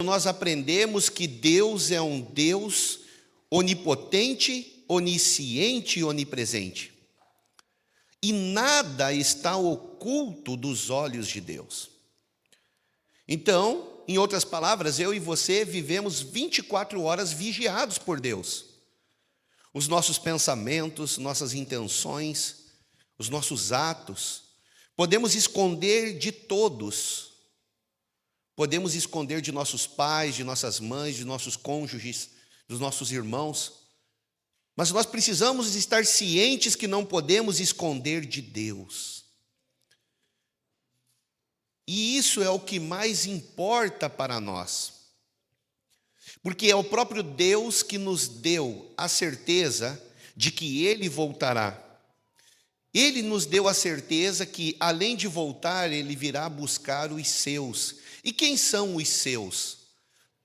nós aprendemos que Deus é um Deus onipotente, onisciente e onipresente. E nada está oculto dos olhos de Deus. Então, em outras palavras, eu e você vivemos 24 horas vigiados por Deus. Os nossos pensamentos, nossas intenções, os nossos atos, podemos esconder de todos. Podemos esconder de nossos pais, de nossas mães, de nossos cônjuges, dos nossos irmãos. Mas nós precisamos estar cientes que não podemos esconder de Deus. E isso é o que mais importa para nós. Porque é o próprio Deus que nos deu a certeza de que Ele voltará. Ele nos deu a certeza que, além de voltar, Ele virá buscar os seus. E quem são os seus?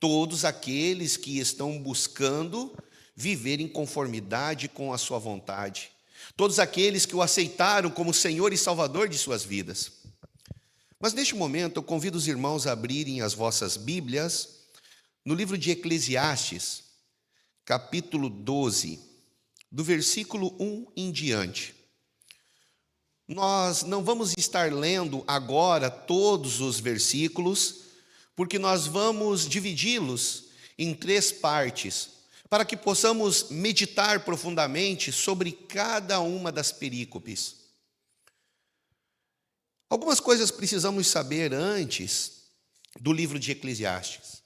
Todos aqueles que estão buscando viver em conformidade com a sua vontade. Todos aqueles que o aceitaram como Senhor e Salvador de suas vidas. Mas neste momento eu convido os irmãos a abrirem as vossas Bíblias no livro de Eclesiastes, capítulo 12, do versículo 1 em diante. Nós não vamos estar lendo agora todos os versículos, porque nós vamos dividi-los em 3 partes, para que possamos meditar profundamente sobre cada uma das perícopes. Algumas coisas precisamos saber antes do livro de Eclesiastes.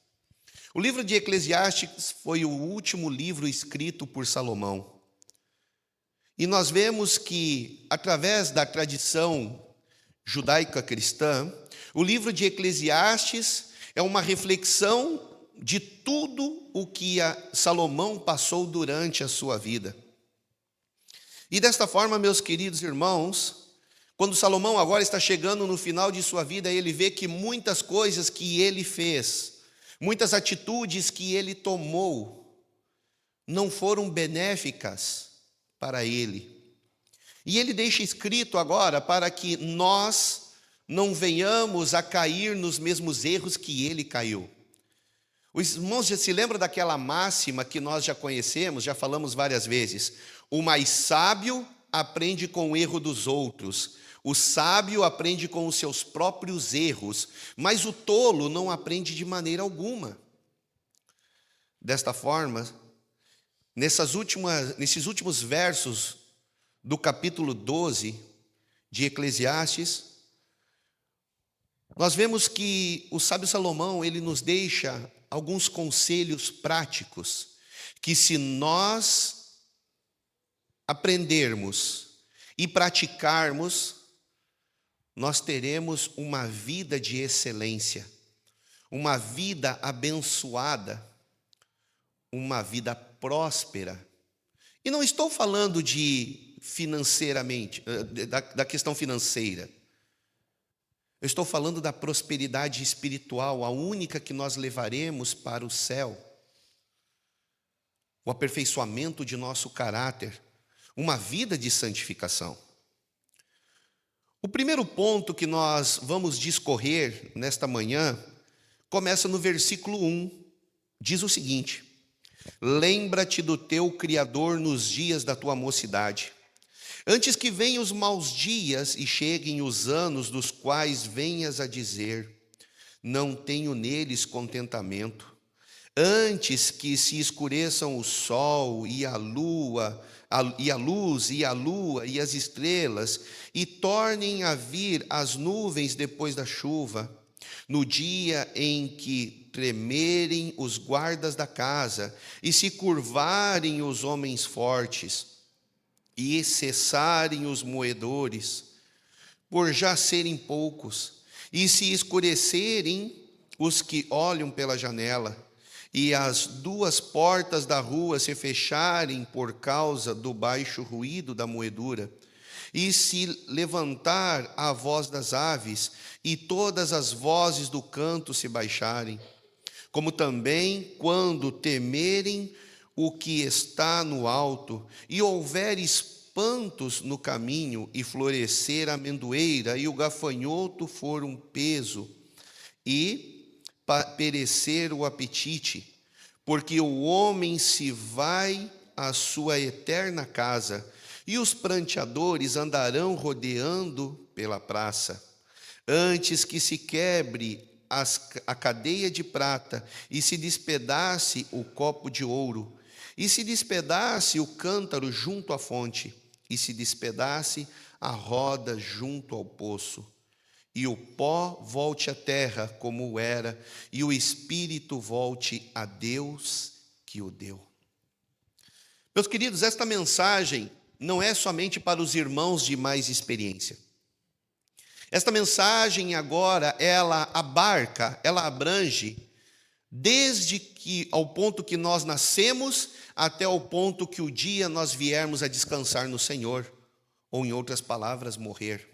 O livro de Eclesiastes foi o último livro escrito por Salomão. E nós vemos que, através da tradição judaica cristã, o livro de Eclesiastes é uma reflexão de tudo o que Salomão passou durante a sua vida. E desta forma, meus queridos irmãos, quando Salomão agora está chegando no final de sua vida, ele vê que muitas coisas que ele fez, muitas atitudes que ele tomou, não foram benéficas para ele. E ele deixa escrito agora para que nós não venhamos a cair nos mesmos erros que ele caiu. Os irmãos já se lembram daquela máxima que nós já conhecemos, já falamos várias vezes. O mais sábio aprende com o erro dos outros. O sábio aprende com os seus próprios erros, mas o tolo não aprende de maneira alguma. Desta forma, nesses últimos versos do capítulo 12 de Eclesiastes, nós vemos que o sábio Salomão, ele nos deixa alguns conselhos práticos, que se nós aprendermos e praticarmos, nós teremos uma vida de excelência, uma vida abençoada, uma vida próspera. E não estou falando de financeiramente, da questão financeira. Eu estou falando da prosperidade espiritual, a única que nós levaremos para o céu. O aperfeiçoamento de nosso caráter, uma vida de santificação. O primeiro ponto que nós vamos discorrer nesta manhã começa no versículo 1. Diz o seguinte: lembra-te do teu Criador nos dias da tua mocidade, antes que venham os maus dias e cheguem os anos dos quais venhas a dizer, não tenho neles contentamento, antes que se escureçam o sol e a lua, e a luz, e a lua, e as estrelas, e tornem a vir as nuvens depois da chuva, no dia em que tremerem os guardas da casa, e se curvarem os homens fortes, e cessarem os moedores, por já serem poucos, e se escurecerem os que olham pela janela, e as 2 portas da rua se fecharem por causa do baixo ruído da moedura, e se levantar a voz das aves, e todas as vozes do canto se baixarem, como também quando temerem o que está no alto, e houver espantos no caminho, e florescer a amendoeira, e o gafanhoto for um peso, e perecer o apetite, porque o homem se vai à sua eterna casa, e os pranteadores andarão rodeando pela praça. Antes que se quebre a cadeia de prata, e se despedace o copo de ouro, e se despedace o cântaro junto à fonte, e se despedace a roda junto ao poço, e o pó volte à terra como era, e o espírito volte a Deus que o deu. Meus queridos, esta mensagem não é somente para os irmãos de mais experiência. Esta mensagem agora, ela abarca, ela abrange, desde que ao ponto que nós nascemos, até o ponto que o dia nós viermos a descansar no Senhor, ou em outras palavras, morrer.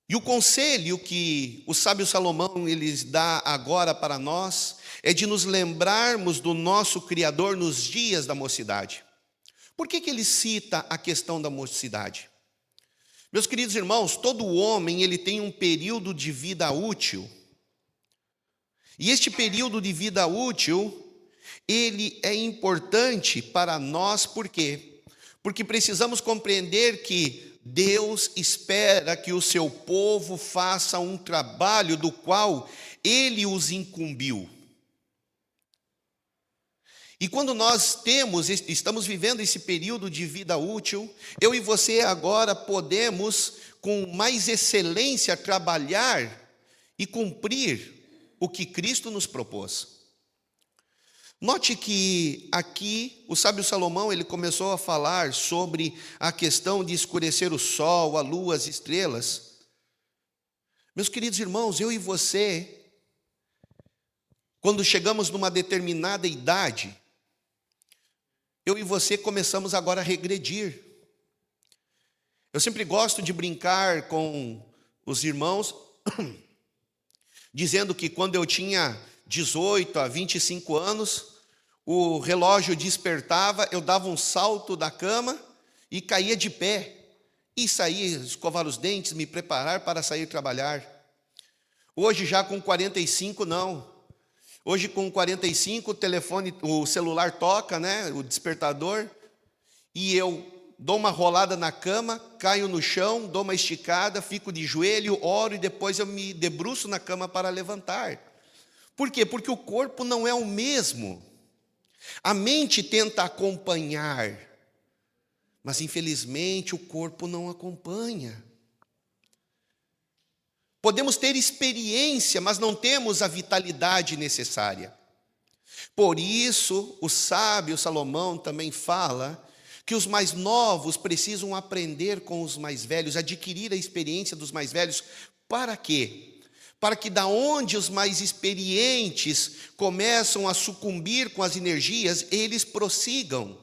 E o conselho que o sábio Salomão ele dá agora para nós é de nos lembrarmos do nosso Criador nos dias da mocidade. Por que ele cita a questão da mocidade? Meus queridos irmãos, todo homem ele tem um período de vida útil. E este período de vida útil, ele é importante para nós, por quê? Porque precisamos compreender que Deus espera que o seu povo faça um trabalho do qual Ele os incumbiu. E quando nós estamos vivendo esse período de vida útil, eu e você agora podemos, com mais excelência, trabalhar e cumprir o que Cristo nos propôs. Note que aqui o sábio Salomão ele começou a falar sobre a questão de escurecer o sol, a lua, as estrelas. Meus queridos irmãos, eu e você, quando chegamos numa determinada idade, eu e você começamos agora a regredir. Eu sempre gosto de brincar com os irmãos, dizendo que quando eu tinha 18 a 25 anos, o relógio despertava, eu dava um salto da cama e caía de pé, e saía escovar os dentes, me preparar para sair trabalhar. Hoje já com 45 não. Hoje com 45 o celular toca, né, o despertador, e eu dou uma rolada na cama, caio no chão, dou uma esticada, fico de joelho, oro e depois eu me debruço na cama para levantar. Por quê? Porque o corpo não é o mesmo. A mente tenta acompanhar, mas infelizmente o corpo não acompanha. Podemos ter experiência, mas não temos a vitalidade necessária. Por isso, o sábio Salomão também fala que os mais novos precisam aprender com os mais velhos, adquirir a experiência dos mais velhos. Para quê? Para que da onde os mais experientes começam a sucumbir com as energias, eles prossigam.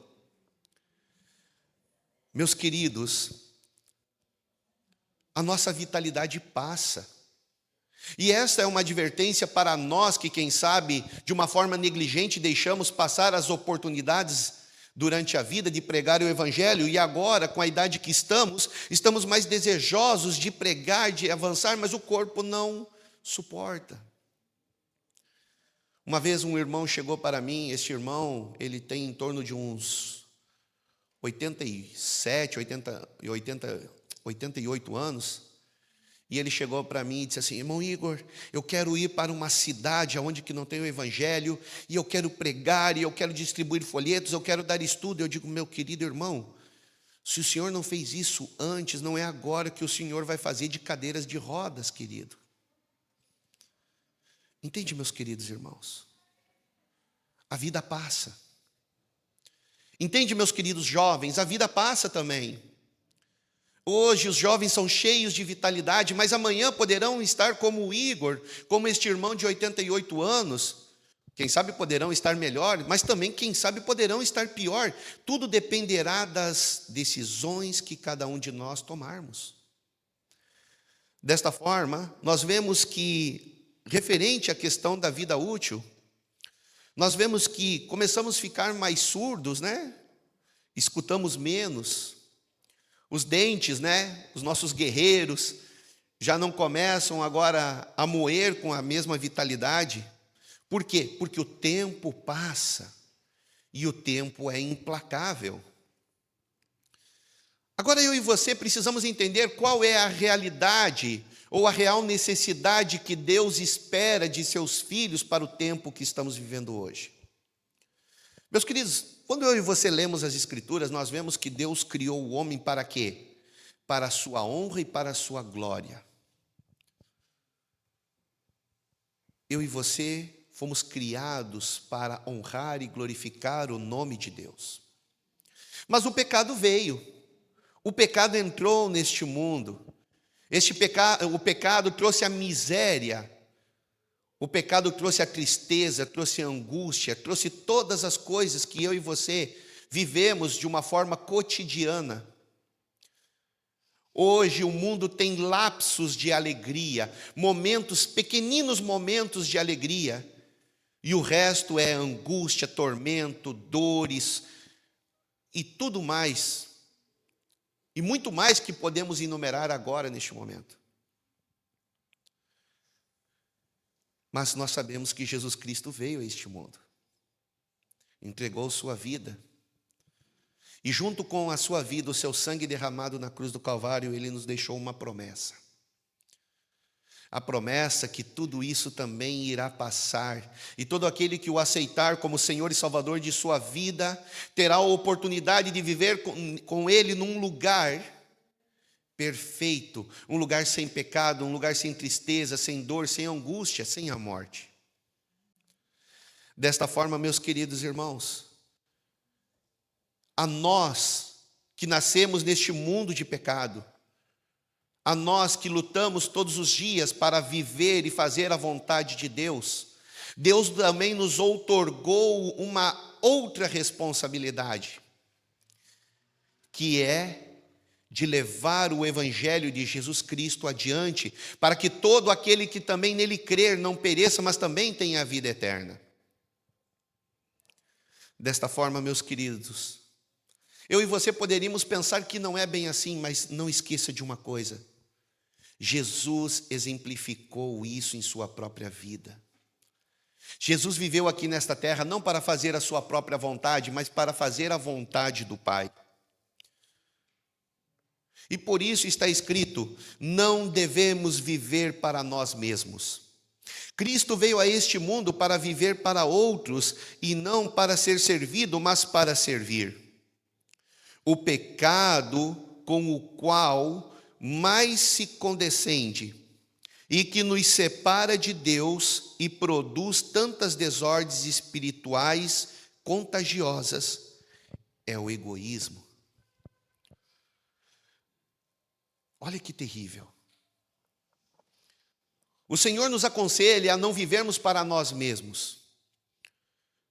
Meus queridos, a nossa vitalidade passa. E essa é uma advertência para nós que, quem sabe, de uma forma negligente, deixamos passar as oportunidades durante a vida de pregar o Evangelho, e agora, com a idade que estamos mais desejosos de pregar, de avançar, mas o corpo não suporta. Uma vez um irmão chegou para mim, este irmão, ele tem em torno de uns 88 anos, e ele chegou para mim e disse assim: irmão Igor, eu quero ir para uma cidade onde que não tem o Evangelho, e eu quero pregar, e eu quero distribuir folhetos, eu quero dar estudo. Eu digo: meu querido irmão, se o senhor não fez isso antes, não é agora que o senhor vai fazer de cadeiras de rodas, querido. Entende, meus queridos irmãos? A vida passa. Entende, meus queridos jovens? A vida passa também. Hoje os jovens são cheios de vitalidade, mas amanhã poderão estar como o Igor, como este irmão de 88 anos. Quem sabe poderão estar melhor, mas também, quem sabe, poderão estar pior. Tudo dependerá das decisões que cada um de nós tomarmos. Desta forma, nós vemos que, referente à questão da vida útil, nós vemos que começamos a ficar mais surdos, né? Escutamos menos. Os dentes, né? Os nossos guerreiros, já não começam agora a moer com a mesma vitalidade. Por quê? Porque o tempo passa e o tempo é implacável. Agora eu e você precisamos entender qual é a realidade ou a real necessidade que Deus espera de seus filhos para o tempo que estamos vivendo hoje. Meus queridos, quando eu e você lemos as Escrituras, nós vemos que Deus criou o homem para quê? Para a sua honra e para a sua glória. Eu e você fomos criados para honrar e glorificar o nome de Deus. Mas o pecado veio, o pecado entrou neste mundo, o pecado trouxe a miséria, o pecado trouxe a tristeza, trouxe a angústia, trouxe todas as coisas que eu e você vivemos de uma forma cotidiana. Hoje o mundo tem lapsos de alegria, pequeninos momentos de alegria, e o resto é angústia, tormento, dores e tudo mais, e muito mais que podemos enumerar agora neste momento. Mas nós sabemos que Jesus Cristo veio a este mundo, entregou sua vida, e junto com a sua vida, o seu sangue derramado na cruz do Calvário, ele nos deixou uma promessa. A promessa que tudo isso também irá passar, e todo aquele que o aceitar como Senhor e Salvador de sua vida, terá a oportunidade de viver com Ele num lugar perfeito, um lugar sem pecado, um lugar sem tristeza, sem dor, sem angústia, sem a morte. Desta forma, meus queridos irmãos, a nós que nascemos neste mundo de pecado, a nós que lutamos todos os dias para viver e fazer a vontade de Deus, Deus também nos outorgou uma outra responsabilidade, que é de levar o Evangelho de Jesus Cristo adiante, para que todo aquele que também nele crer não pereça, mas também tenha a vida eterna. Desta forma, meus queridos, eu e você poderíamos pensar que não é bem assim, mas não esqueça de uma coisa: Jesus exemplificou isso em sua própria vida. Jesus viveu aqui nesta terra não para fazer a sua própria vontade, mas para fazer a vontade do Pai. E por isso está escrito: não devemos viver para nós mesmos. Cristo veio a este mundo para viver para outros, e não para ser servido, mas para servir. O pecado com o qual mais se condescende e que nos separa de Deus e produz tantas desordens espirituais contagiosas é o egoísmo. Olha que terrível. O Senhor nos aconselha a não vivermos para nós mesmos,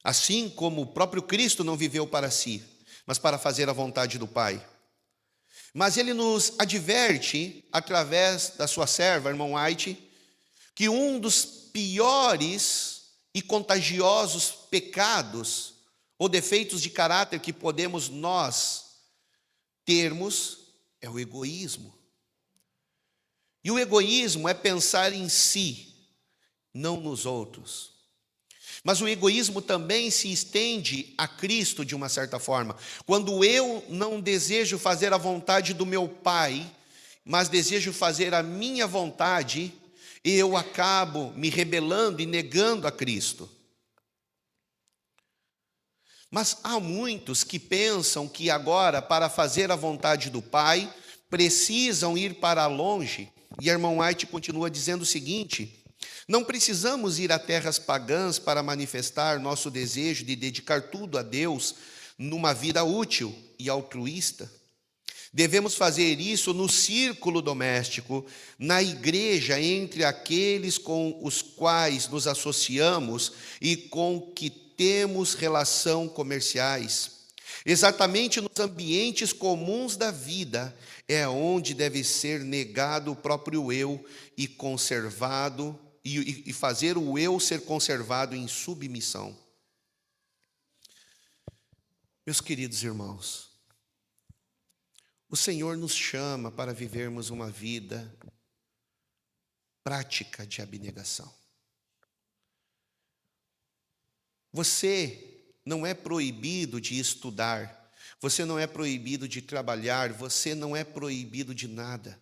assim como o próprio Cristo não viveu para si, mas para fazer a vontade do Pai. Mas ele nos adverte, através da sua serva, irmão White, que um dos piores e contagiosos pecados ou defeitos de caráter que podemos nós termos é o egoísmo. E o egoísmo é pensar em si, não nos outros. Mas o egoísmo também se estende a Cristo de uma certa forma. Quando eu não desejo fazer a vontade do meu Pai, mas desejo fazer a minha vontade, eu acabo me rebelando e negando a Cristo. Mas há muitos que pensam que agora, para fazer a vontade do Pai, precisam ir para longe. E a irmã White continua dizendo o seguinte: não precisamos ir a terras pagãs para manifestar nosso desejo de dedicar tudo a Deus numa vida útil e altruísta. Devemos fazer isso no círculo doméstico, na igreja, entre aqueles com os quais nos associamos e com que temos relação comerciais. Exatamente nos ambientes comuns da vida é onde deve ser negado o próprio eu e conservado, e fazer o eu ser conservado em submissão. Meus queridos irmãos, o Senhor nos chama para vivermos uma vida prática de abnegação. Você não é proibido de estudar, você não é proibido de trabalhar, você não é proibido de nada.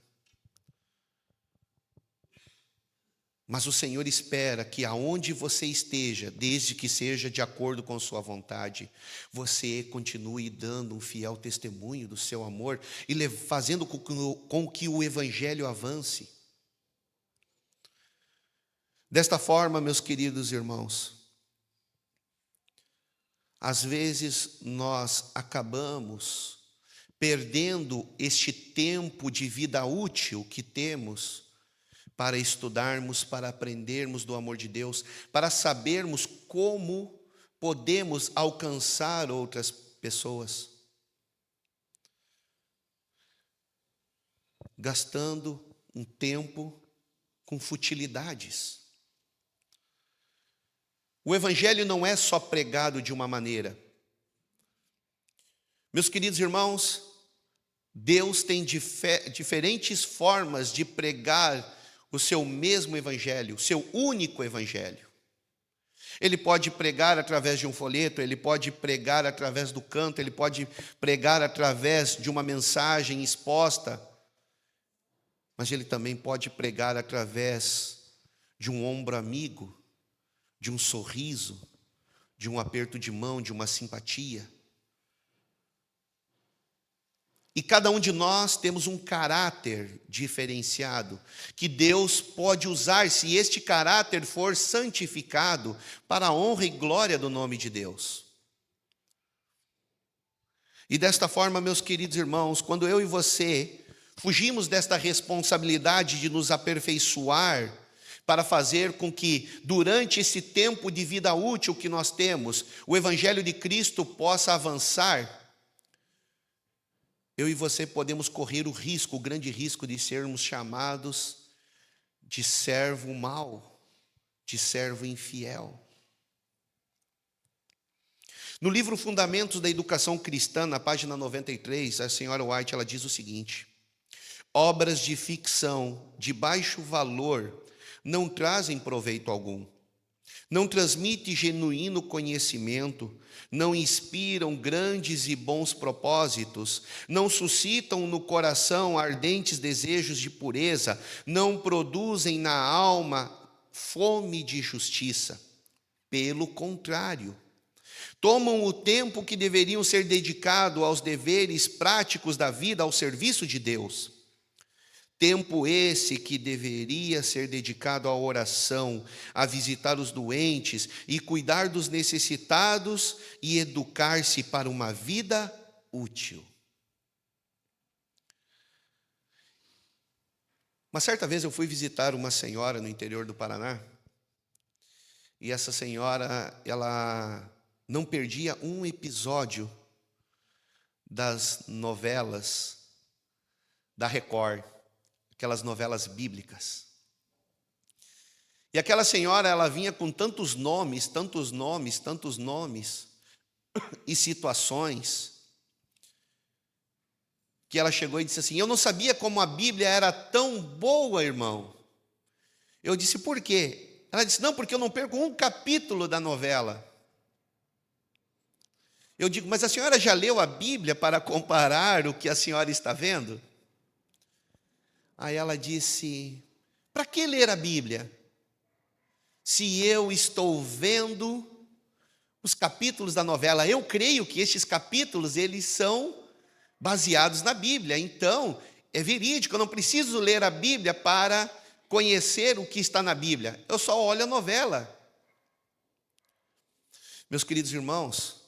Mas o Senhor espera que aonde você esteja, desde que seja de acordo com sua vontade, você continue dando um fiel testemunho do seu amor e fazendo com que o Evangelho avance. Desta forma, meus queridos irmãos, às vezes nós acabamos perdendo este tempo de vida útil que temos para estudarmos, para aprendermos do amor de Deus, para sabermos como podemos alcançar outras pessoas, gastando um tempo com futilidades. O Evangelho não é só pregado de uma maneira. Meus queridos irmãos, Deus tem diferentes formas de pregar o seu mesmo Evangelho, o seu único Evangelho. Ele pode pregar através de um folheto, ele pode pregar através do canto, ele pode pregar através de uma mensagem exposta, mas ele também pode pregar através de um ombro amigo, de um sorriso, de um aperto de mão, de uma simpatia. E cada um de nós temos um caráter diferenciado, que Deus pode usar se este caráter for santificado para a honra e glória do nome de Deus. E desta forma, meus queridos irmãos, quando eu e você fugimos desta responsabilidade de nos aperfeiçoar, para fazer com que, durante esse tempo de vida útil que nós temos, o Evangelho de Cristo possa avançar, eu e você podemos correr o grande risco de sermos chamados de servo mau, de servo infiel. No livro Fundamentos da Educação Cristã, na página 93, a senhora White ela diz o seguinte: obras de ficção de baixo valor não trazem proveito algum, não transmitem genuíno conhecimento, não inspiram grandes e bons propósitos, não suscitam no coração ardentes desejos de pureza, não produzem na alma fome de justiça. Pelo contrário, tomam o tempo que deveriam ser dedicado aos deveres práticos da vida ao serviço de Deus. Tempo esse que deveria ser dedicado à oração, a visitar os doentes e cuidar dos necessitados e educar-se para uma vida útil. Uma certa vez eu fui visitar uma senhora no interior do Paraná, e essa senhora, ela não perdia um episódio das novelas da Record, aquelas novelas bíblicas. E aquela senhora, ela vinha com tantos nomes e situações, que ela chegou e disse assim: eu não sabia como a Bíblia era tão boa, irmão. Eu disse: por quê? Ela disse: não, porque eu não perco um capítulo da novela. Eu digo: mas a senhora já leu a Bíblia para comparar o que a senhora está vendo? Aí ela disse: para que ler a Bíblia, se eu estou vendo os capítulos da novela? Eu creio que estes capítulos, eles são baseados na Bíblia, então é verídico, eu não preciso ler a Bíblia para conhecer o que está na Bíblia, eu só olho a novela. Meus queridos irmãos,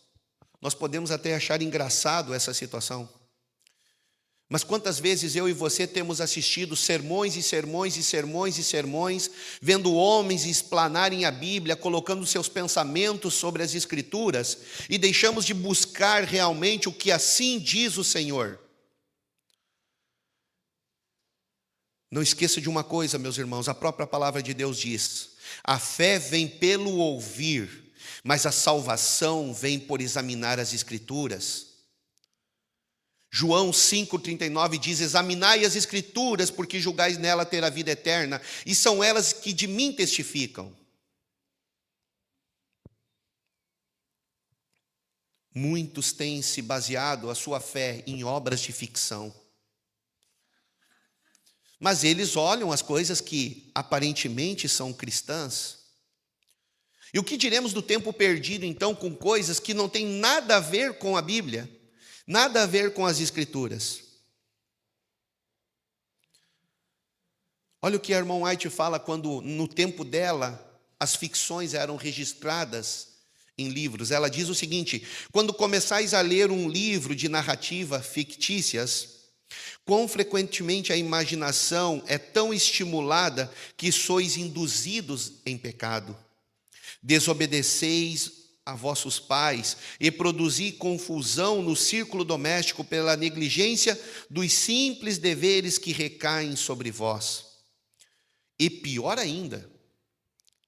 nós podemos até achar engraçado essa situação, mas quantas vezes eu e você temos assistido sermões e sermões e sermões e sermões, vendo homens explanarem a Bíblia, colocando seus pensamentos sobre as Escrituras, e deixamos de buscar realmente o que assim diz o Senhor. Não esqueça de uma coisa, meus irmãos, a própria palavra de Deus diz: a fé vem pelo ouvir, mas a salvação vem por examinar as Escrituras. João 5,39 diz: examinai as Escrituras, porque julgais nela ter a vida eterna, e são elas que de mim testificam. Muitos têm se baseado a sua fé em obras de ficção. Mas eles olham as coisas que aparentemente são cristãs. E o que diremos do tempo perdido, então, com coisas que não têm nada a ver com a Bíblia, nada a ver com as Escrituras? Olha o que a irmã White fala quando, no tempo dela, as ficções eram registradas em livros. Ela diz o seguinte: quando começais a ler um livro de narrativa fictícias, quão frequentemente a imaginação é tão estimulada que sois induzidos em pecado. Desobedeceis a vossos pais e produzi confusão no círculo doméstico pela negligência dos simples deveres que recaem sobre vós. E pior ainda,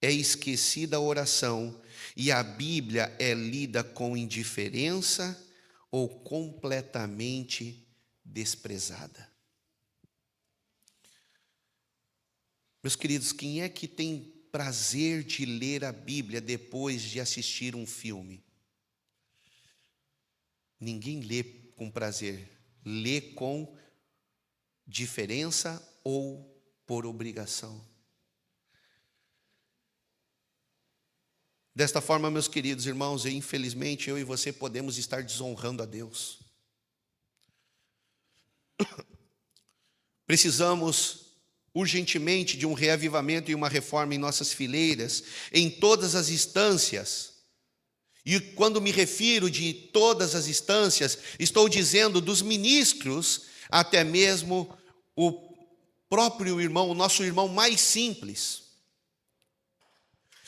é esquecida a oração e a Bíblia é lida com indiferença ou completamente desprezada. Meus queridos, quem é que tem prazer de ler a Bíblia depois de assistir um filme? Ninguém lê com prazer, lê com diferença ou por obrigação. Desta forma, meus queridos irmãos, infelizmente eu e você podemos estar desonrando a Deus. Precisamos urgentemente de um reavivamento e uma reforma em nossas fileiras, em todas as instâncias. E quando me refiro de todas as instâncias, estou dizendo dos ministros, até mesmo o próprio irmão, o nosso irmão mais simples.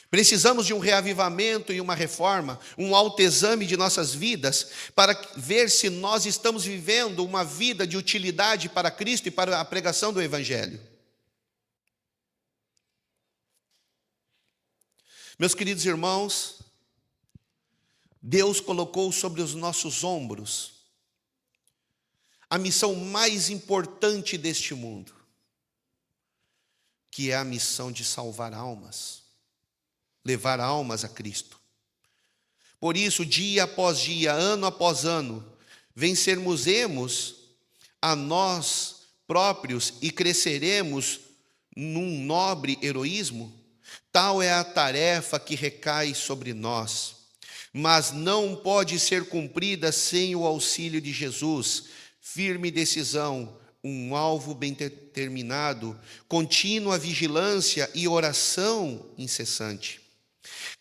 Precisamos de um reavivamento e uma reforma, um autoexame de nossas vidas, para ver se nós estamos vivendo uma vida de utilidade para Cristo e para a pregação do Evangelho. Meus queridos irmãos, Deus colocou sobre os nossos ombros a missão mais importante deste mundo, que é a missão de salvar almas, levar almas a Cristo. Por isso, dia após dia, ano após ano, venceremos a nós próprios e cresceremos num nobre heroísmo. Tal é a tarefa que recai sobre nós, mas não pode ser cumprida sem o auxílio de Jesus. Firme decisão, um alvo bem determinado, contínua vigilância e oração incessante.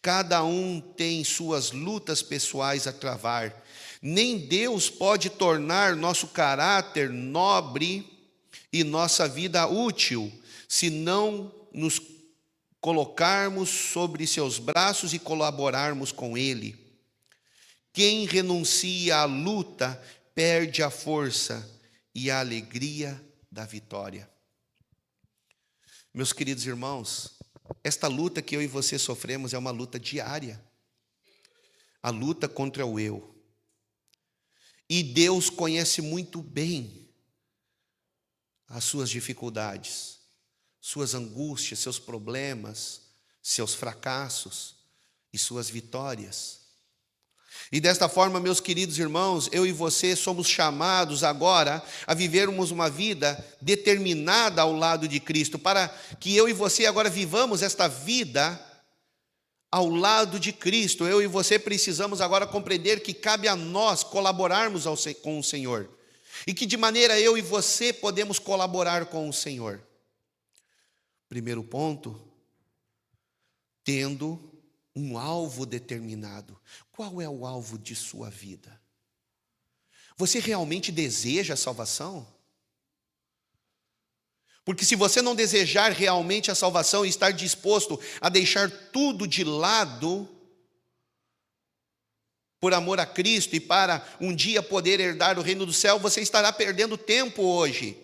Cada um tem suas lutas pessoais a travar. Nem Deus pode tornar nosso caráter nobre e nossa vida útil, se não nos colocarmos sobre seus braços e colaborarmos com Ele. Quem renuncia à luta perde a força e a alegria da vitória. Meus queridos irmãos, esta luta que eu e você sofremos é uma luta diária. A luta contra o eu. E Deus conhece muito bem as suas dificuldades, suas angústias, seus problemas, seus fracassos e suas vitórias. E desta forma, meus queridos irmãos, eu e você somos chamados agora a vivermos uma vida determinada ao lado de Cristo, para que eu e você agora vivamos esta vida ao lado de Cristo. Eu e você precisamos agora compreender que cabe a nós colaborarmos com o Senhor. E que de maneira eu e você podemos colaborar com o Senhor. Primeiro ponto, tendo um alvo determinado. Qual é o alvo de sua vida? Você realmente deseja a salvação? Porque se você não desejar realmente a salvação e estar disposto a deixar tudo de lado, por amor a Cristo e para um dia poder herdar o reino do céu, você estará perdendo tempo hoje.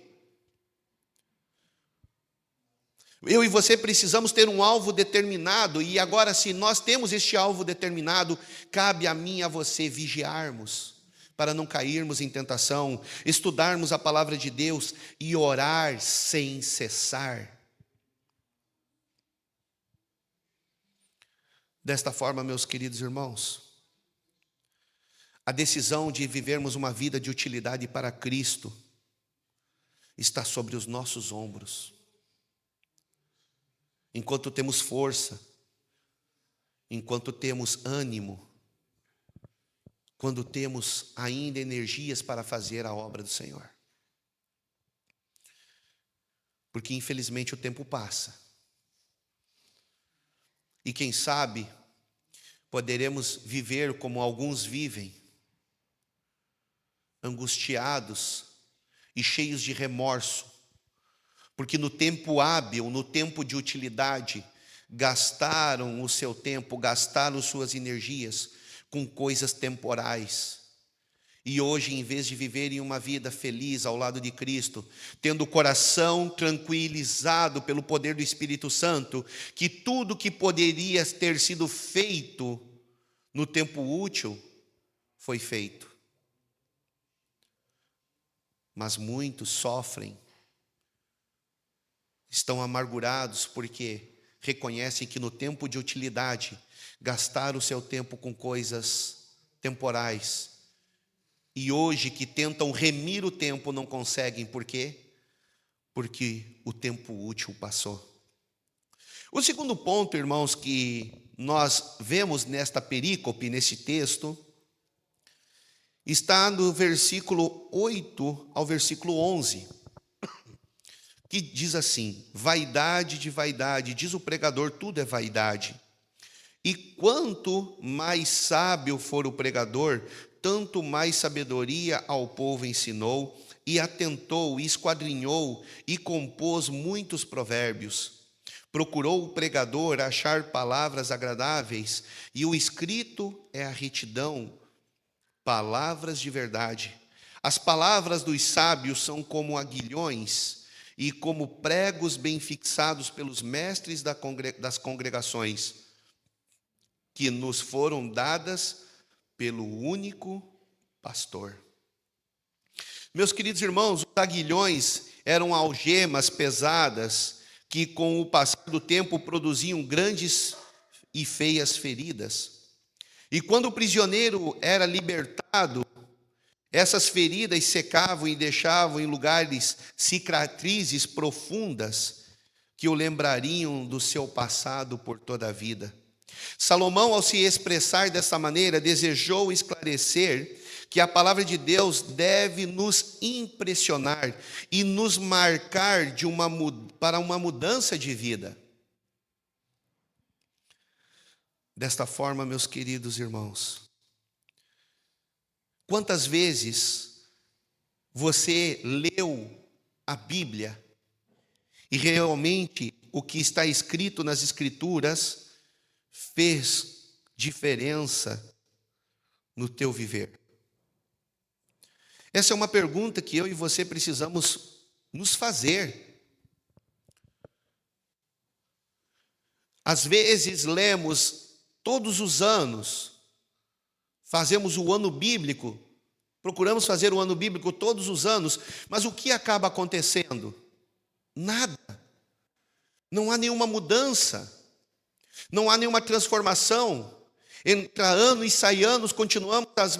Eu e você precisamos ter um alvo determinado, e agora, se nós temos este alvo determinado, cabe a mim e a você vigiarmos, para não cairmos em tentação, estudarmos a palavra de Deus e orar sem cessar. Desta forma, meus queridos irmãos, a decisão de vivermos uma vida de utilidade para Cristo está sobre os nossos ombros. Enquanto temos força, enquanto temos ânimo, quando temos ainda energias para fazer a obra do Senhor. Porque infelizmente o tempo passa. E quem sabe, poderemos viver como alguns vivem, angustiados e cheios de remorso, porque no tempo hábil, no tempo de utilidade, gastaram o seu tempo, gastaram suas energias com coisas temporais. E hoje, em vez de viverem uma vida feliz ao lado de Cristo, tendo o coração tranquilizado pelo poder do Espírito Santo, que tudo que poderia ter sido feito no tempo útil, foi feito. Mas muitos sofrem, estão amargurados porque reconhecem que no tempo de utilidade, gastaram o seu tempo com coisas temporais. E hoje que tentam remir o tempo não conseguem, por quê? Porque o tempo útil passou. O segundo ponto, irmãos, que nós vemos nesta perícope, nesse texto, está do versículo 8 ao versículo 11, que diz assim: vaidade de vaidade, diz o pregador, tudo é vaidade. E quanto mais sábio for o pregador, tanto mais sabedoria ao povo ensinou, e atentou, e esquadrinhou, e compôs muitos provérbios. Procurou o pregador achar palavras agradáveis, e o escrito é a retidão, palavras de verdade. As palavras dos sábios são como aguilhões, e como pregos bem fixados pelos mestres das congregações, que nos foram dadas pelo único pastor. Meus queridos irmãos, os aguilhões eram algemas pesadas que com o passar do tempo produziam grandes e feias feridas. E quando o prisioneiro era libertado, essas feridas secavam e deixavam em lugares cicatrizes profundas que o lembrariam do seu passado por toda a vida. Salomão, ao se expressar dessa maneira, desejou esclarecer que a palavra de Deus deve nos impressionar e nos marcar para uma mudança de vida. Desta forma, meus queridos irmãos, quantas vezes você leu a Bíblia e realmente o que está escrito nas Escrituras fez diferença no teu viver? Essa é uma pergunta que eu e você precisamos nos fazer. Às vezes lemos todos os anos, fazemos o ano bíblico, procuramos fazer o ano bíblico todos os anos, mas o que acaba acontecendo? Nada. Não há nenhuma mudança. Não há nenhuma transformação. Entra ano e sai anos, continuamos as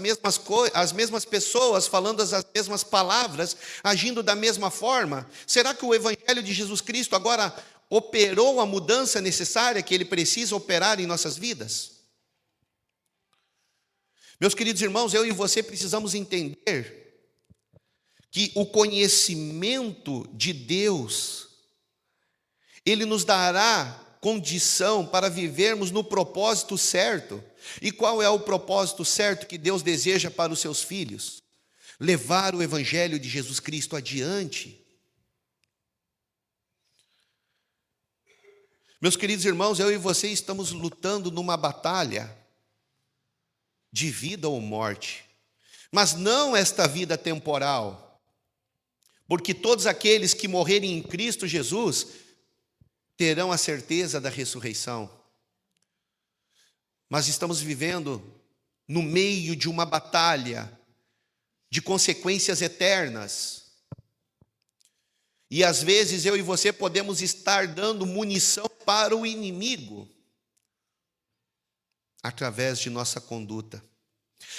mesmas pessoas, falando as mesmas palavras, agindo da mesma forma. Será que o Evangelho de Jesus Cristo agora operou a mudança necessária que ele precisa operar em nossas vidas? Meus queridos irmãos, eu e você precisamos entender que o conhecimento de Deus, ele nos dará condição para vivermos no propósito certo. E qual é o propósito certo que Deus deseja para os seus filhos? Levar o Evangelho de Jesus Cristo adiante. Meus queridos irmãos, eu e você estamos lutando numa batalha de vida ou morte, mas não esta vida temporal, porque todos aqueles que morrerem em Cristo Jesus terão a certeza da ressurreição. Mas estamos vivendo no meio de uma batalha de consequências eternas. E às vezes eu e você podemos estar dando munição para o inimigo através de nossa conduta.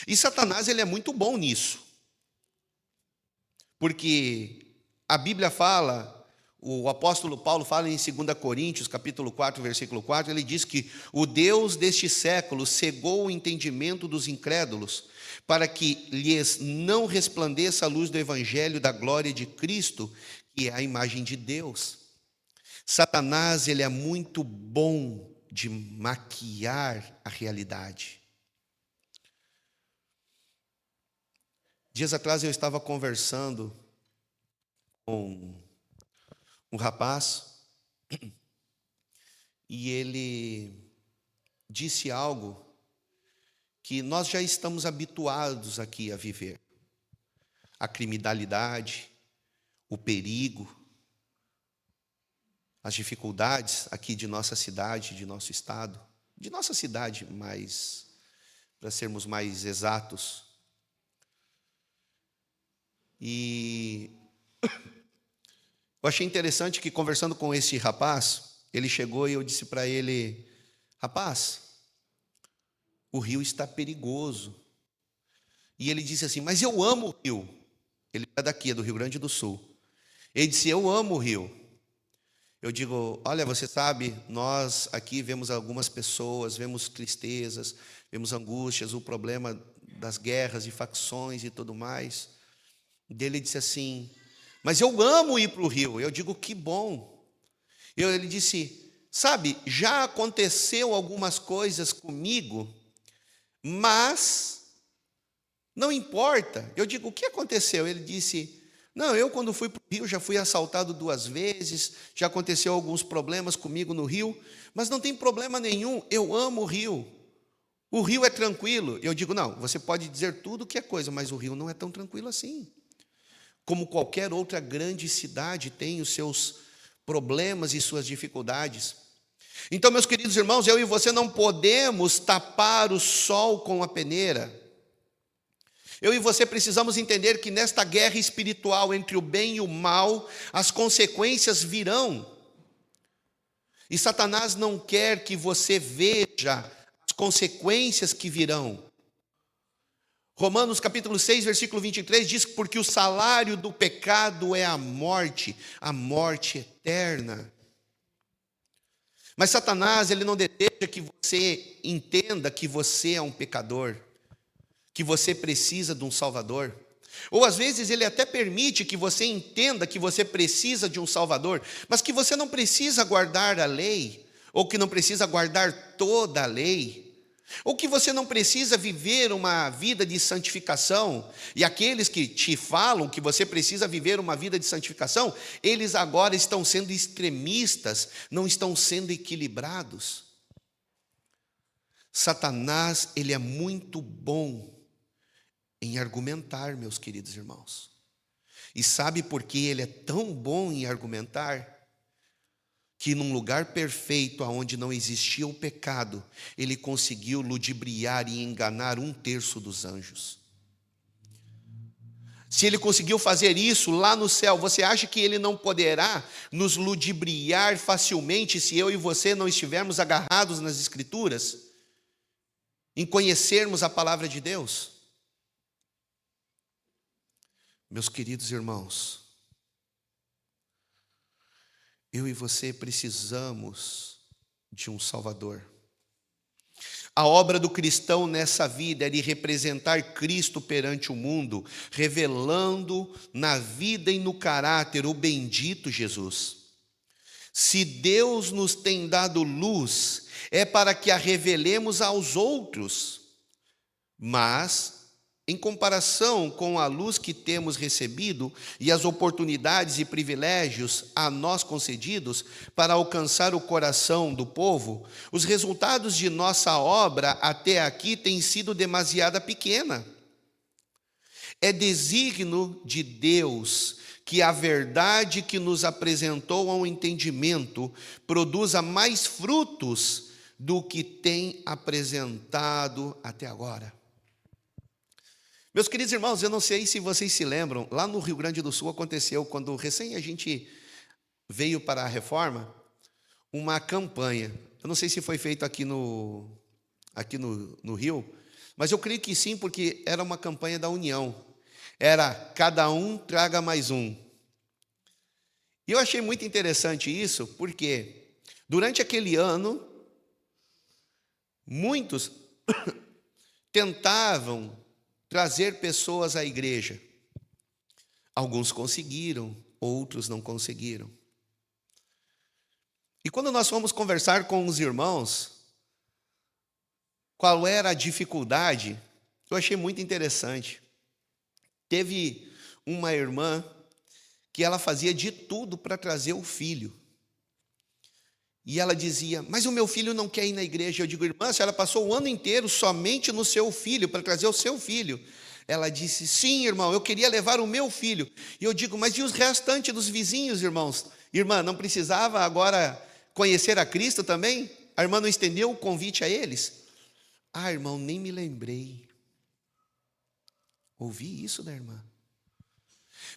E Satanás, ele é muito bom nisso. Porque a Bíblia fala, o apóstolo Paulo fala em 2 Coríntios, capítulo 4, versículo 4, ele diz que o Deus deste século cegou o entendimento dos incrédulos, para que lhes não resplandeça a luz do evangelho da glória de Cristo, que é a imagem de Deus. Satanás, ele é muito bom de maquiar a realidade. Dias atrás eu estava conversando com um rapaz e ele disse algo que nós já estamos habituados aqui a viver. A criminalidade, o perigo, as dificuldades aqui de nossa cidade, de nosso estado, de nossa cidade, mas para sermos mais exatos. E eu achei interessante que, conversando com esse rapaz, ele chegou e eu disse para ele: rapaz, o rio está perigoso. E ele disse assim: mas eu amo o rio. Ele é daqui, é do Rio Grande do Sul. Ele disse: eu amo o rio. Eu digo: olha, você sabe, nós aqui vemos algumas pessoas, vemos tristezas, vemos angústias, o problema das guerras e facções e tudo mais. Ele disse assim: mas eu amo ir para o rio. Eu digo: que bom. Ele disse: sabe, já aconteceu algumas coisas comigo, mas não importa. Eu digo: o que aconteceu? Ele disse: não, eu quando fui para o rio já fui assaltado 2 vezes, já aconteceu alguns problemas comigo no rio, mas não tem problema nenhum, eu amo o rio. O rio é tranquilo. Eu digo: não, você pode dizer tudo que é coisa, mas o rio não é tão tranquilo assim. Como qualquer outra grande cidade tem os seus problemas e suas dificuldades. Então, meus queridos irmãos, eu e você não podemos tapar o sol com a peneira. Eu e você precisamos entender que nesta guerra espiritual entre o bem e o mal, as consequências virão. E Satanás não quer que você veja as consequências que virão. Romanos capítulo 6, versículo 23 diz: porque o salário do pecado é a morte eterna. Mas Satanás, ele não deseja que você entenda que você é um pecador, que você precisa de um Salvador. Ou às vezes ele até permite que você entenda que você precisa de um Salvador, mas que você não precisa guardar a lei, ou que não precisa guardar toda a lei, ou que você não precisa viver uma vida de santificação. E aqueles que te falam que você precisa viver uma vida de santificação, eles agora estão sendo extremistas, não estão sendo equilibrados. Satanás, ele é muito bom em argumentar, meus queridos irmãos. E sabe por que ele é tão bom em argumentar? Que num lugar perfeito, onde não existia o pecado, ele conseguiu ludibriar e enganar 1/3 dos anjos. Se ele conseguiu fazer isso lá no céu, você acha que ele não poderá nos ludibriar facilmente se eu e você não estivermos agarrados nas Escrituras, em conhecermos a palavra de Deus? Meus queridos irmãos, eu e você precisamos de um Salvador. A obra do cristão nessa vida é de representar Cristo perante o mundo, revelando na vida e no caráter o bendito Jesus. Se Deus nos tem dado luz, é para que a revelemos aos outros, mas em comparação com a luz que temos recebido e as oportunidades e privilégios a nós concedidos para alcançar o coração do povo, os resultados de nossa obra até aqui têm sido demasiado pequena. É desígnio de Deus que a verdade que nos apresentou ao entendimento produza mais frutos do que tem apresentado até agora. Meus queridos irmãos, eu não sei se vocês se lembram, lá no Rio Grande do Sul aconteceu, quando recém a gente veio para a reforma, uma campanha. Eu não sei se foi feito aqui no Rio, mas eu creio que sim, porque era uma campanha da União. Era cada um traga mais um. E eu achei muito interessante isso, porque durante aquele ano, muitos tentavam trazer pessoas à igreja. Alguns conseguiram, outros não conseguiram. E quando nós fomos conversar com os irmãos, qual era a dificuldade, eu achei muito interessante. Teve uma irmã que ela fazia de tudo para trazer o filho. E ela dizia, mas o meu filho não quer ir na igreja. Eu digo, irmã, a senhora passou o ano inteiro somente no seu filho, para trazer o seu filho. Ela disse, sim, irmão, eu queria levar o meu filho. E eu digo, mas e os restantes dos vizinhos, irmãos? Irmã, não precisava agora conhecer a Cristo também? A irmã não estendeu o convite a eles? Ah, irmão, nem me lembrei. Ouvi isso da irmã.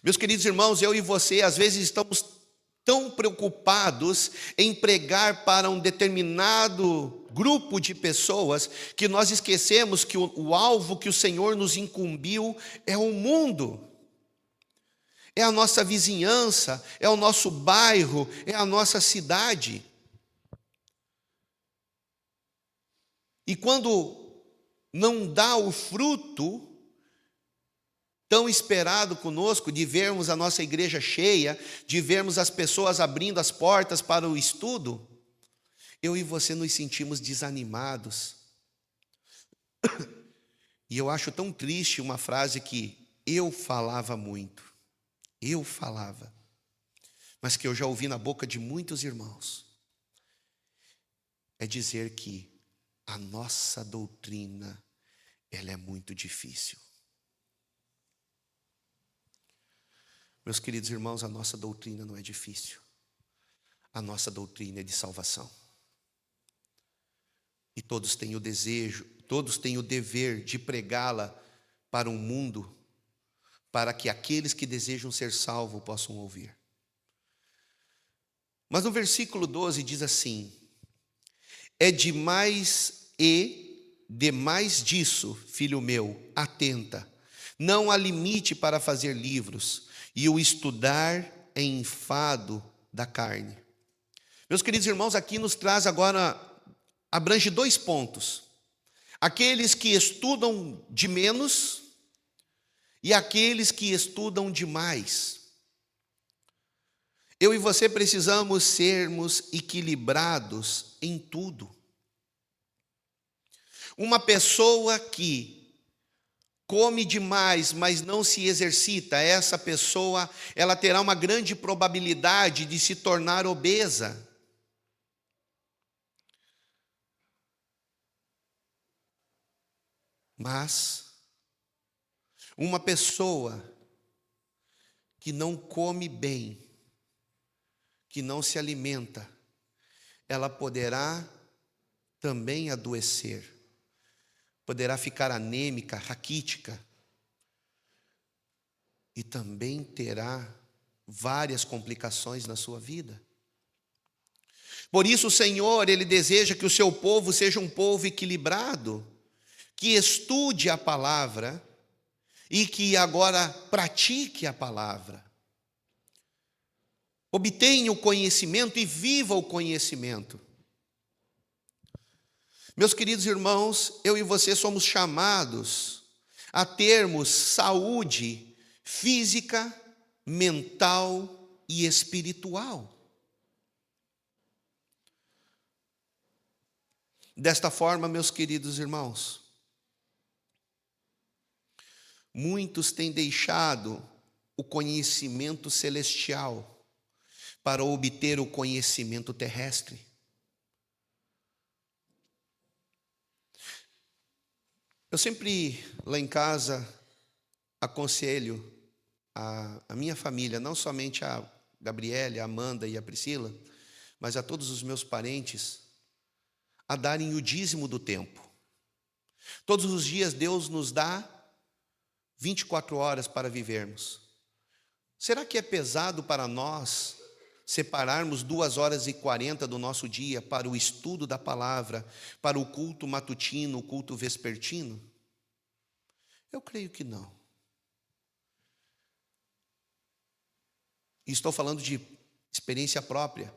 Meus queridos irmãos, eu e você, às vezes estamos tão preocupados em pregar para um determinado grupo de pessoas, que nós esquecemos que o alvo que o Senhor nos incumbiu é o mundo. É a nossa vizinhança, é o nosso bairro, é a nossa cidade. E quando não dá o fruto tão esperado conosco, de vermos a nossa igreja cheia, de vermos as pessoas abrindo as portas para o estudo, eu e você nos sentimos desanimados. E eu acho tão triste uma frase que eu falava muito, mas que eu já ouvi na boca de muitos irmãos, é dizer que a nossa doutrina, ela é muito difícil. Meus queridos irmãos, a nossa doutrina não é difícil. A nossa doutrina é de salvação. E todos têm o desejo, todos têm o dever de pregá-la para um mundo, para que aqueles que desejam ser salvos possam ouvir. Mas no versículo 12 diz assim, demais disso, filho meu, atenta, não há limite para fazer livros, e o estudar é enfado da carne. Meus queridos irmãos, aqui nos traz agora, abrange 2 pontos. Aqueles que estudam de menos e aqueles que estudam demais. Eu e você precisamos sermos equilibrados em tudo. Uma pessoa que come demais, mas não se exercita, essa pessoa, ela terá uma grande probabilidade de se tornar obesa. Mas uma pessoa que não come bem, que não se alimenta, ela poderá também adoecer. Poderá ficar anêmica, raquítica, e também terá várias complicações na sua vida. Por isso o Senhor, Ele deseja que o seu povo seja um povo equilibrado, que estude a palavra e que agora pratique a palavra. Obtenha o conhecimento e viva o conhecimento. Meus queridos irmãos, eu e você somos chamados a termos saúde física, mental e espiritual. Desta forma, meus queridos irmãos, muitos têm deixado o conhecimento celestial para obter o conhecimento terrestre. Eu sempre, lá em casa, aconselho a minha família, não somente a Gabriele, a Amanda e a Priscila, mas a todos os meus parentes, a darem o dízimo do tempo. Todos os dias Deus nos dá 24 horas para vivermos. Será que é pesado para nós separarmos 2 horas e 40 do nosso dia para o estudo da palavra, para o culto matutino, o culto vespertino? Eu creio que não. E estou falando de experiência própria.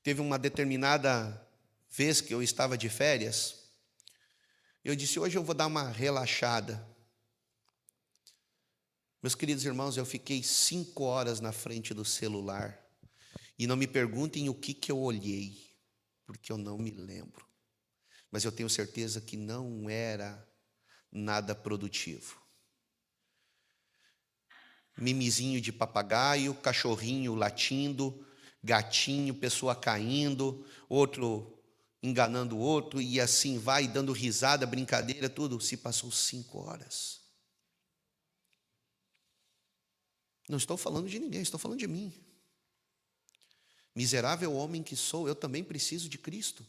Teve uma determinada vez que eu estava de férias, eu disse, hoje eu vou dar uma relaxada. Meus queridos irmãos, eu fiquei 5 horas na frente do celular, e não me perguntem o que eu olhei, porque eu não me lembro. Mas eu tenho certeza que não era nada produtivo. Mimizinho de papagaio, cachorrinho latindo, gatinho, pessoa caindo, outro enganando o outro, e assim vai, dando risada, brincadeira, tudo. Se passou 5 horas. Não estou falando de ninguém, estou falando de mim. Miserável homem que sou, eu também preciso de Cristo.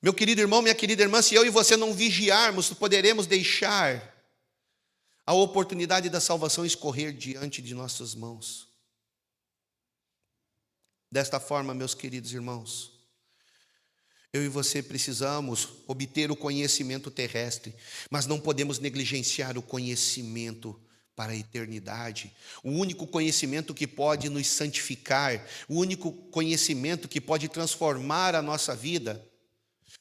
Meu querido irmão, minha querida irmã, se eu e você não vigiarmos, poderemos deixar a oportunidade da salvação escorrer diante de nossas mãos. Desta forma, meus queridos irmãos, eu e você precisamos obter o conhecimento terrestre, mas não podemos negligenciar o conhecimento para a eternidade. O único conhecimento que pode nos santificar, o único conhecimento que pode transformar a nossa vida,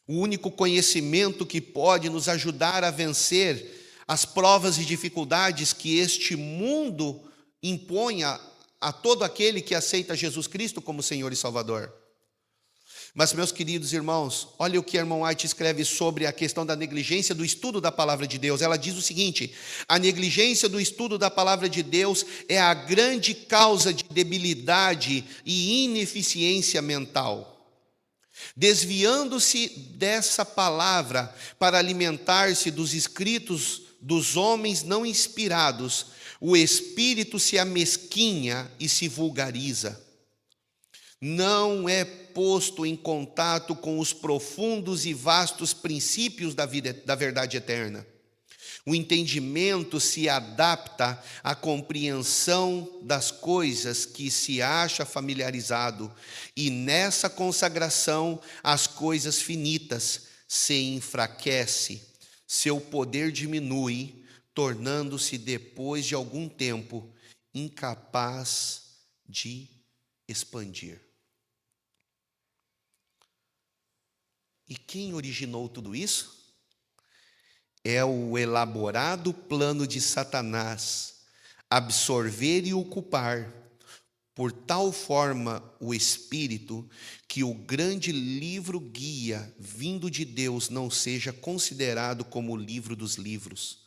o único conhecimento que pode nos ajudar a vencer as provas e dificuldades que este mundo impõe a todo aquele que aceita Jesus Cristo como Senhor e Salvador. Mas, meus queridos irmãos, olha o que a irmã White escreve sobre a questão da negligência do estudo da palavra de Deus. Ela diz o seguinte: a negligência do estudo da palavra de Deus é a grande causa de debilidade e ineficiência mental. Desviando-se dessa palavra para alimentar-se dos escritos dos homens não inspirados, o espírito se amesquinha e se vulgariza. Não é posto em contato com os profundos e vastos princípios da verdade eterna. O entendimento se adapta à compreensão das coisas que se acha familiarizado, e nessa consagração as coisas finitas se enfraquece, seu poder diminui, tornando-se depois de algum tempo incapaz de expandir. E quem originou tudo isso? É o elaborado plano de Satanás, absorver e ocupar, por tal forma, o espírito, que o grande livro guia, vindo de Deus, não seja considerado como o livro dos livros,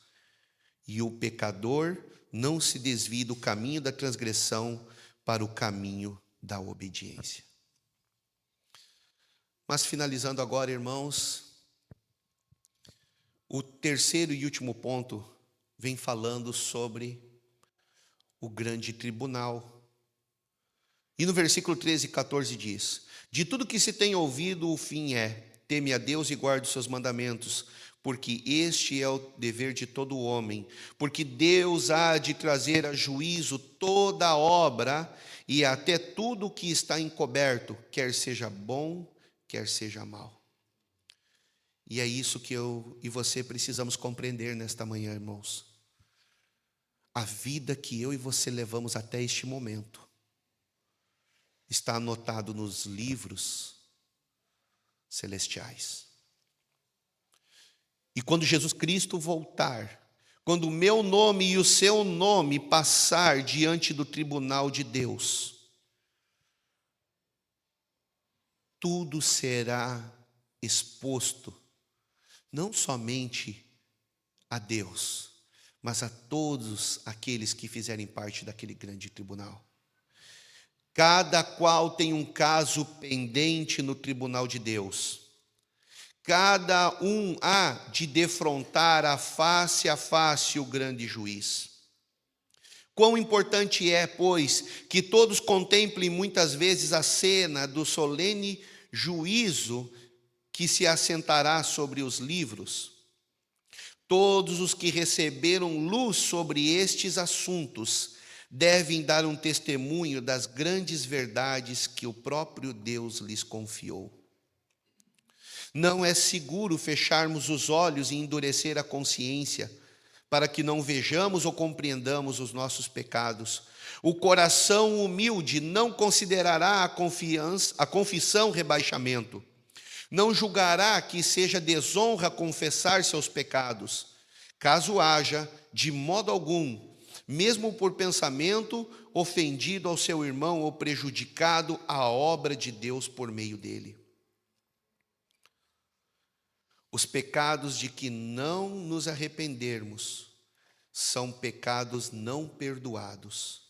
e o pecador não se desvie do caminho da transgressão para o caminho da obediência. Mas finalizando agora, irmãos, o terceiro e último ponto vem falando sobre o grande tribunal. E no versículo 13 e 14 diz: de tudo que se tem ouvido, o fim é: teme a Deus e guarde os seus mandamentos, porque este é o dever de todo homem, porque Deus há de trazer a juízo toda a obra e até tudo o que está encoberto, quer seja bom, quer seja mal. E é isso que eu e você precisamos compreender nesta manhã, irmãos. A vida que eu e você levamos até este momento está anotado nos livros celestiais. E quando Jesus Cristo voltar, quando o meu nome e o seu nome passar diante do tribunal de Deus, tudo será exposto, não somente a Deus, mas a todos aqueles que fizerem parte daquele grande tribunal. Cada qual tem um caso pendente no tribunal de Deus. Cada um há de defrontar a face o grande juiz. Quão importante é, pois, que todos contemplem muitas vezes a cena do solene juízo que se assentará sobre os livros. Todos os que receberam luz sobre estes assuntos devem dar um testemunho das grandes verdades que o próprio Deus lhes confiou. Não é seguro fecharmos os olhos e endurecer a consciência, para que não vejamos ou compreendamos os nossos pecados. O coração humilde não considerará a confissão rebaixamento. Não julgará que seja desonra confessar seus pecados. Caso haja, de modo algum, mesmo por pensamento, ofendido ao seu irmão ou prejudicado a obra de Deus por meio dele. Os pecados de que não nos arrependermos são pecados não perdoados.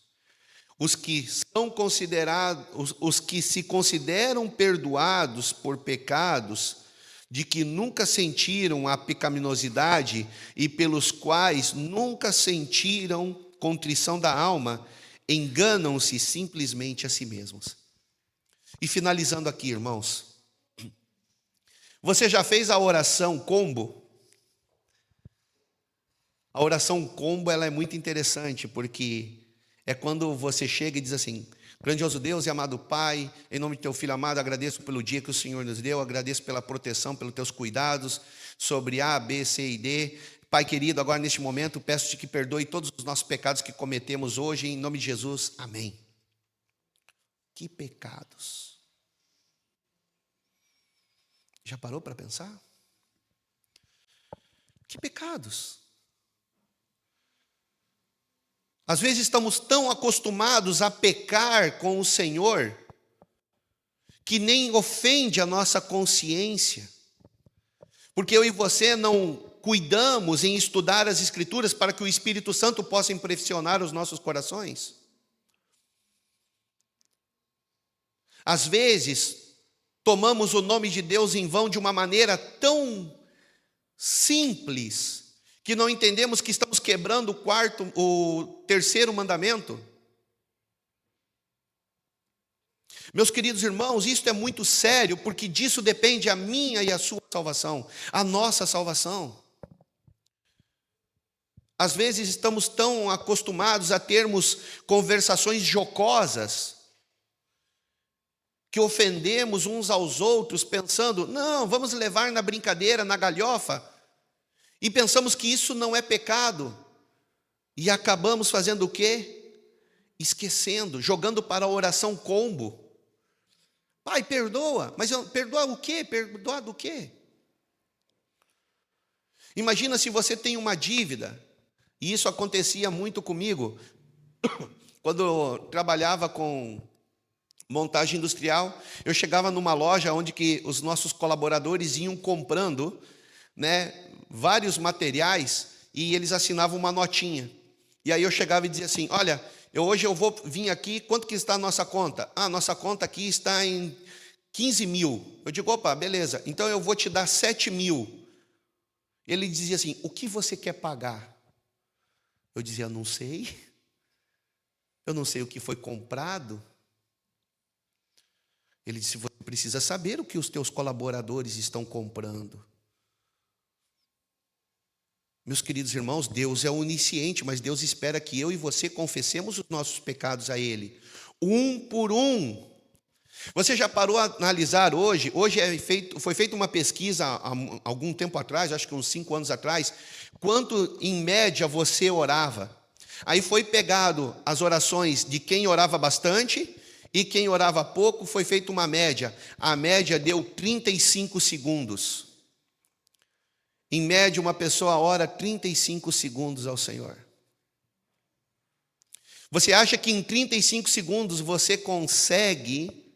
Os que se consideram perdoados por pecados de que nunca sentiram a pecaminosidade e pelos quais nunca sentiram contrição da alma, enganam-se simplesmente a si mesmos. E finalizando aqui, irmãos, você já fez a oração combo? A oração combo, ela é muito interessante, porque é quando você chega e diz assim: grandioso Deus e amado Pai, em nome de teu Filho amado, agradeço pelo dia que o Senhor nos deu, agradeço pela proteção, pelos teus cuidados sobre A, B, C e D. Pai querido, agora neste momento, peço-te que perdoe todos os nossos pecados que cometemos hoje, em nome de Jesus, amém. Que pecados? Já parou para pensar? Que pecados? Às vezes estamos tão acostumados a pecar com o Senhor, que nem ofende a nossa consciência, porque eu e você não cuidamos em estudar as Escrituras para que o Espírito Santo possa impressionar os nossos corações. Às vezes, tomamos o nome de Deus em vão de uma maneira tão simples, que não entendemos que estamos quebrando o terceiro mandamento. Meus queridos irmãos, isso é muito sério, porque disso depende a minha e a sua salvação, a nossa salvação. Às vezes estamos tão acostumados a termos conversações jocosas, que ofendemos uns aos outros pensando, não, vamos levar na brincadeira, na galhofa, e pensamos que isso não é pecado, e acabamos fazendo o quê? Esquecendo, jogando para a oração combo. Pai, perdoa, mas perdoar o quê? Perdoar do quê? Imagina se você tem uma dívida, e isso acontecia muito comigo, quando eu trabalhava com montagem industrial, eu chegava numa loja onde que os nossos colaboradores iam comprando, vários materiais, e eles assinavam uma notinha. E aí eu chegava e dizia assim, olha, hoje eu vou vir aqui, quanto que está a nossa conta? Ah, nossa conta aqui está em 15 mil. Eu digo, opa, beleza, então eu vou te dar 7 mil. Ele dizia assim, o que você quer pagar? Eu dizia, não sei. Eu não sei o que foi comprado. Ele disse, você precisa saber o que os teus colaboradores estão comprando. Meus queridos irmãos, Deus é onisciente, mas Deus espera que eu e você confessemos os nossos pecados a Ele, um por um. Você já parou a analisar hoje? Hoje foi feita uma pesquisa há algum tempo atrás, acho que uns 5 anos atrás, quanto em média você orava. Aí foi pegado as orações de quem orava bastante e quem orava pouco, foi feita uma média. A média deu 35 segundos. Em média, uma pessoa ora 35 segundos ao Senhor. Você acha que em 35 segundos você consegue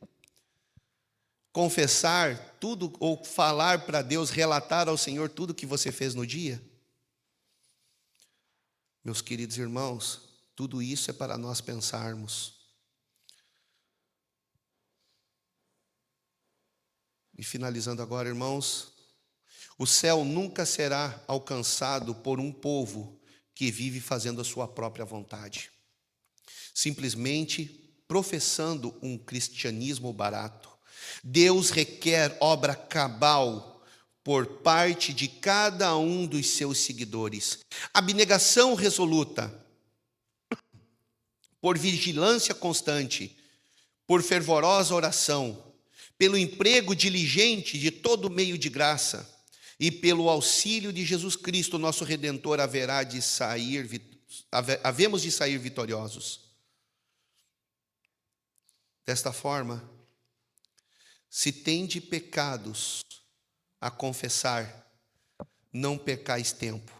confessar tudo, ou falar para Deus, relatar ao Senhor tudo que você fez no dia? Meus queridos irmãos, tudo isso é para nós pensarmos. E finalizando agora, irmãos, o céu nunca será alcançado por um povo que vive fazendo a sua própria vontade, simplesmente professando um cristianismo barato. Deus requer obra cabal por parte de cada um dos seus seguidores. Abnegação resoluta, por vigilância constante, por fervorosa oração, pelo emprego diligente de todo meio de graça e pelo auxílio de Jesus Cristo, nosso Redentor, havemos de sair vitoriosos. Desta forma, se tende pecados a confessar, não percais tempo.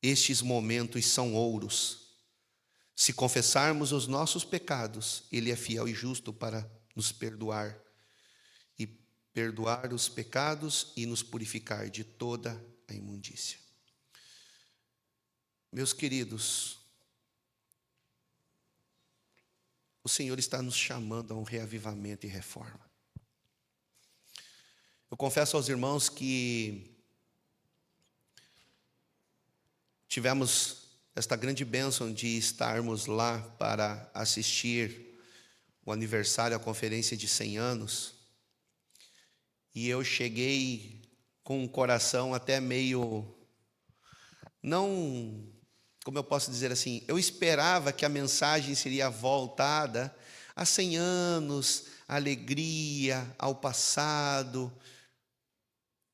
Estes momentos são ouros. Se confessarmos os nossos pecados, Ele é fiel e justo para nos perdoar os pecados e nos purificar de toda a imundícia. Meus queridos, o Senhor está nos chamando a um reavivamento e reforma. Eu confesso aos irmãos que tivemos esta grande bênção de estarmos lá para assistir o aniversário, a conferência de 100 anos. E eu cheguei com um coração até meio, não, como eu posso dizer assim, eu esperava que a mensagem seria voltada a 100 anos, a alegria, ao passado,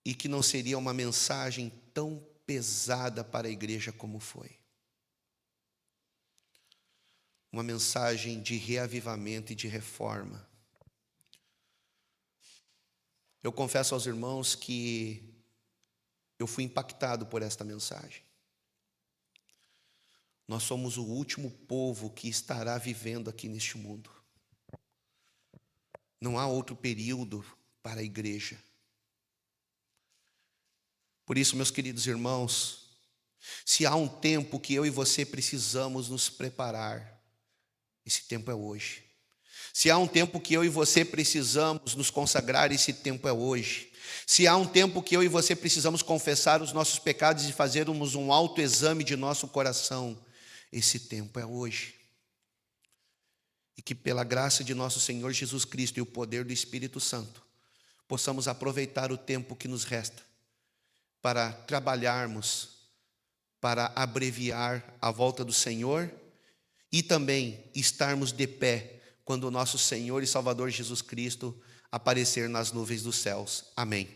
e que não seria uma mensagem tão pesada para a igreja como foi. Uma mensagem de reavivamento e de reforma. Eu confesso aos irmãos que eu fui impactado por esta mensagem. Nós somos o último povo que estará vivendo aqui neste mundo. Não há outro período para a igreja. Por isso, meus queridos irmãos, se há um tempo que eu e você precisamos nos preparar, esse tempo é hoje. Se há um tempo que eu e você precisamos nos consagrar, esse tempo é hoje. Se há um tempo que eu e você precisamos confessar os nossos pecados e fazermos um autoexame de nosso coração, esse tempo é hoje. E que pela graça de nosso Senhor Jesus Cristo e o poder do Espírito Santo, possamos aproveitar o tempo que nos resta para trabalharmos, para abreviar a volta do Senhor e também estarmos de pé quando o nosso Senhor e Salvador Jesus Cristo aparecer nas nuvens dos céus. Amém.